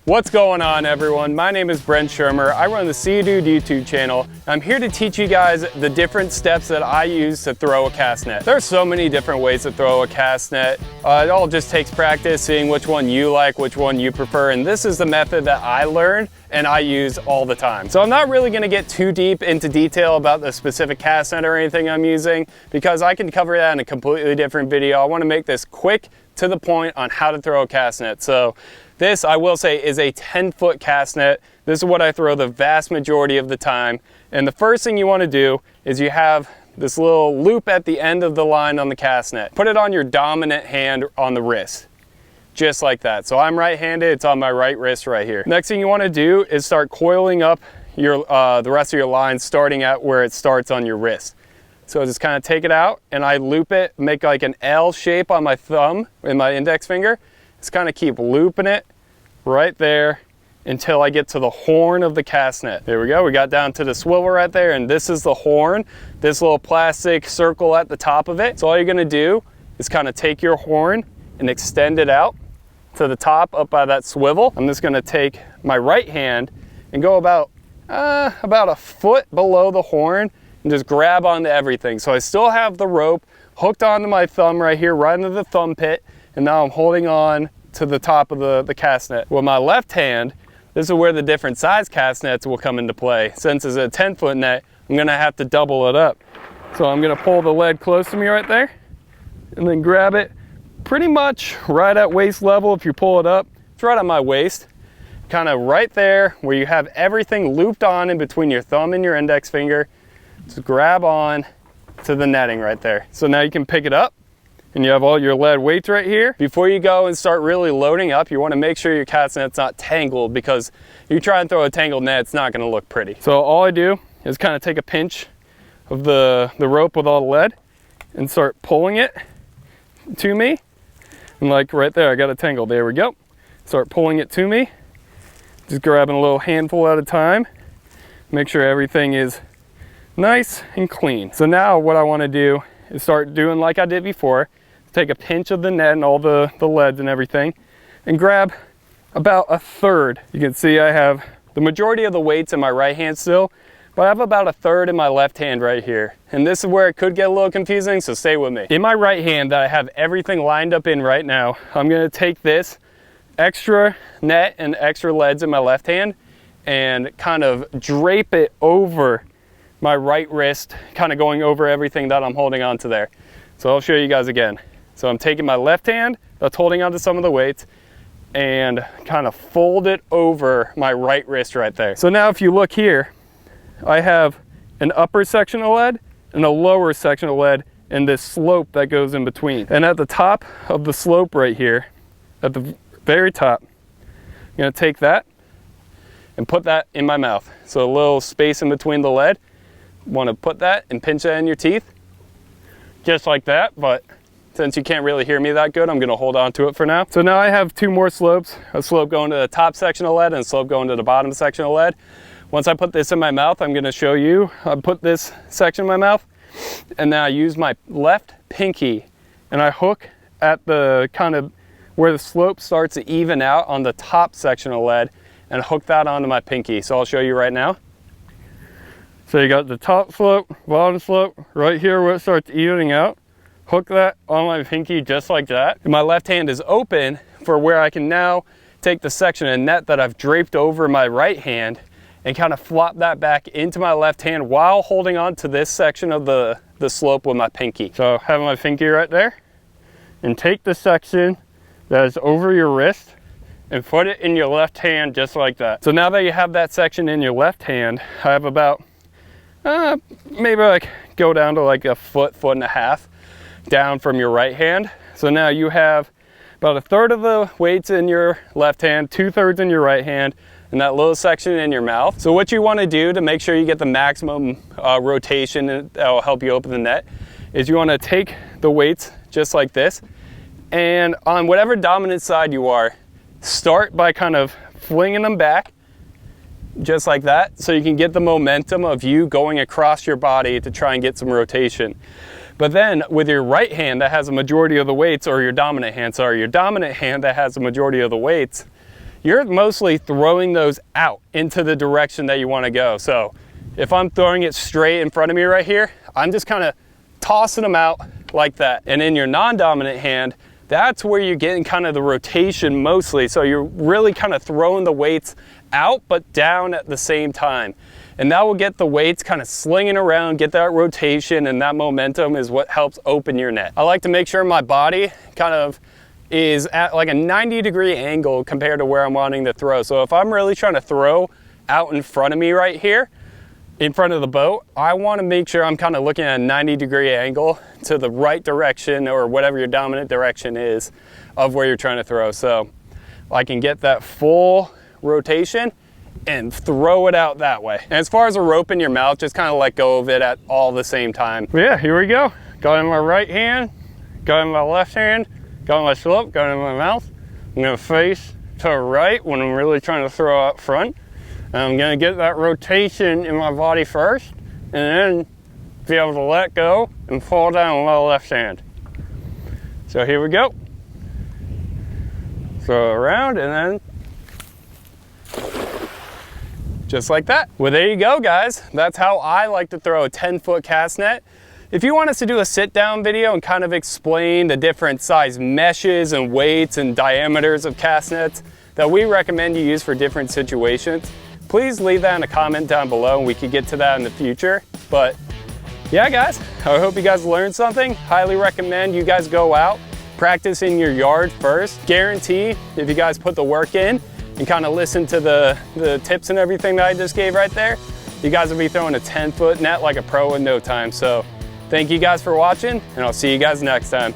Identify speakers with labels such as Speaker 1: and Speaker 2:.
Speaker 1: What's going on, everyone? My name is Brent Schirmer. I run the See Dude YouTube channel. I'm here to teach you guys the different steps that I use to throw a cast net. There's so many different ways to throw a cast net. It all just takes practice, seeing which one you like, which one you prefer, and this is the method that I learned and I use all the time. So I'm not really gonna get too deep into detail about the specific cast net or anything I'm using, because I can cover that in a completely different video. I wanna make this quick to the point on how to throw a cast net. So this, I will say, is a 10-foot cast net. This is what I throw the vast majority of the time. And the first thing you wanna do is you have this little loop at the end of the line on the cast net. Put it on your dominant hand on the wrist, just like that. So I'm right-handed, it's on my right wrist right here. Next thing you wanna do is start coiling up your the rest of your line, starting at where it starts on your wrist. So just kind of take it out and I loop it, make like an L shape on my thumb and my index finger. Just kind of keep looping it right there until I get to the horn of the cast net. There we go, we got down to the swivel right there, and this is the horn, this little plastic circle at the top of it. So all you're gonna do is kind of take your horn and extend it out to the top up by that swivel. I'm just gonna take my right hand and go about a foot below the horn and just grab onto everything. So I still have the rope hooked onto my thumb right here, right into the thumb pit, and now I'm holding on to the top of the cast net. With my left hand, this is where the different size cast nets will come into play. Since it's a 10-foot net, I'm gonna have to double it up. So I'm gonna pull the lead close to me right there, and then grab it pretty much right at waist level. If you pull it up, it's right at my waist. Kind of right there where you have everything looped on in between your thumb and your index finger. Just grab on to the netting right there. So now you can pick it up and you have all your lead weights right here. Before you go and start really loading up, you want to make sure your cast net's not tangled, because if you try and throw a tangled net, it's not going to look pretty. So all I do is kind of take a pinch of the rope with all the lead and start pulling it to me. And like right there, I got it tangled. There we go. Start pulling it to me. Just grabbing a little handful at a time. Make sure everything is nice and clean. So now what I want to do is start doing like I did before. Take a pinch of the net and all the leads and everything and grab about a third. You can see I have the majority of the weights in my right hand still, but I have about a third in my left hand right here. And this is where it could get a little confusing, so stay with me. In my right hand that I have everything lined up in right now, I'm gonna take this extra net and extra leads in my left hand and kind of drape it over my right wrist, kind of going over everything that I'm holding on to there. So I'll show you guys again. So I'm taking my left hand that's holding onto some of the weights and kind of fold it over my right wrist right there. So now if you look here, I have an upper section of lead and a lower section of lead and this slope that goes in between. And at the top of the slope right here, at the very top, I'm gonna take that and put that in my mouth. So a little space in between the lead. Want to put that and pinch that in your teeth, just like that. But since you can't really hear me that good, I'm gonna hold on to it for now. So now I have two more slopes, a slope going to the top section of lead and a slope going to the bottom section of lead. Once I put this in my mouth, I'm gonna show you. I put this section in my mouth and then I use my left pinky and I hook at the kind of where the slope starts to even out on the top section of lead and hook that onto my pinky. So I'll show you right now. So you got the top slope, bottom slope, right here where it starts evening out. Hook that on my pinky just like that. And my left hand is open for where I can now take the section of net that I've draped over my right hand and kind of flop that back into my left hand while holding on to this section of the slope with my pinky. So have my pinky right there and take the section that is over your wrist and put it in your left hand just like that. So now that you have that section in your left hand, I have about maybe like go down to like a foot and a half down from your right hand. So now you have about a third of the weights in your left hand, 2/3 in your right hand, and that little section in your mouth. So what you want to do to make sure you get the maximum rotation that will help you open the net is you want to take the weights just like this, and on whatever dominant side you are, start by kind of flinging them back just like that, so you can get the momentum of you going across your body to try and get some rotation. But then with your right hand that has a majority of the weights, or your dominant hand that has a majority of the weights, you're mostly throwing those out into the direction that you want to go. So if I'm throwing it straight in front of me right here, I'm just kind of tossing them out like that. And in your non-dominant hand, that's where you're getting kind of the rotation mostly. So you're really kind of throwing the weights out but down at the same time. And that will get the weights kind of slinging around, get that rotation, and that momentum is what helps open your net. I like to make sure my body kind of is at like a 90-degree angle compared to where I'm wanting to throw. So if I'm really trying to throw out in front of me right here, in front of the boat, I want to make sure I'm kind of looking at a 90-degree angle to the right direction, or whatever your dominant direction is of where you're trying to throw. So I can get that full rotation and throw it out that way. And as far as a rope in your mouth, just kind of let go of it at all the same time. But yeah, here we go. Got it in my right hand, got it in my left hand, got it in my slope, got it in my mouth. I'm gonna face to the right when I'm really trying to throw out front. And I'm gonna get that rotation in my body first, and then be able to let go and fall down with my left hand. So here we go. Throw it around, and then just like that. Well, there you go, guys. That's how I like to throw a 10-foot cast net. If you want us to do a sit-down video and kind of explain the different size meshes and weights and diameters of cast nets that we recommend you use for different situations, please leave that in a comment down below and we could get to that in the future. But yeah, guys, I hope you guys learned something. Highly recommend you guys go out, practice in your yard first. Guarantee if you guys put the work in and kind of listen to the tips and everything that I just gave right there, you guys will be throwing a 10-foot net like a pro in no time. So thank you guys for watching, and I'll see you guys next time.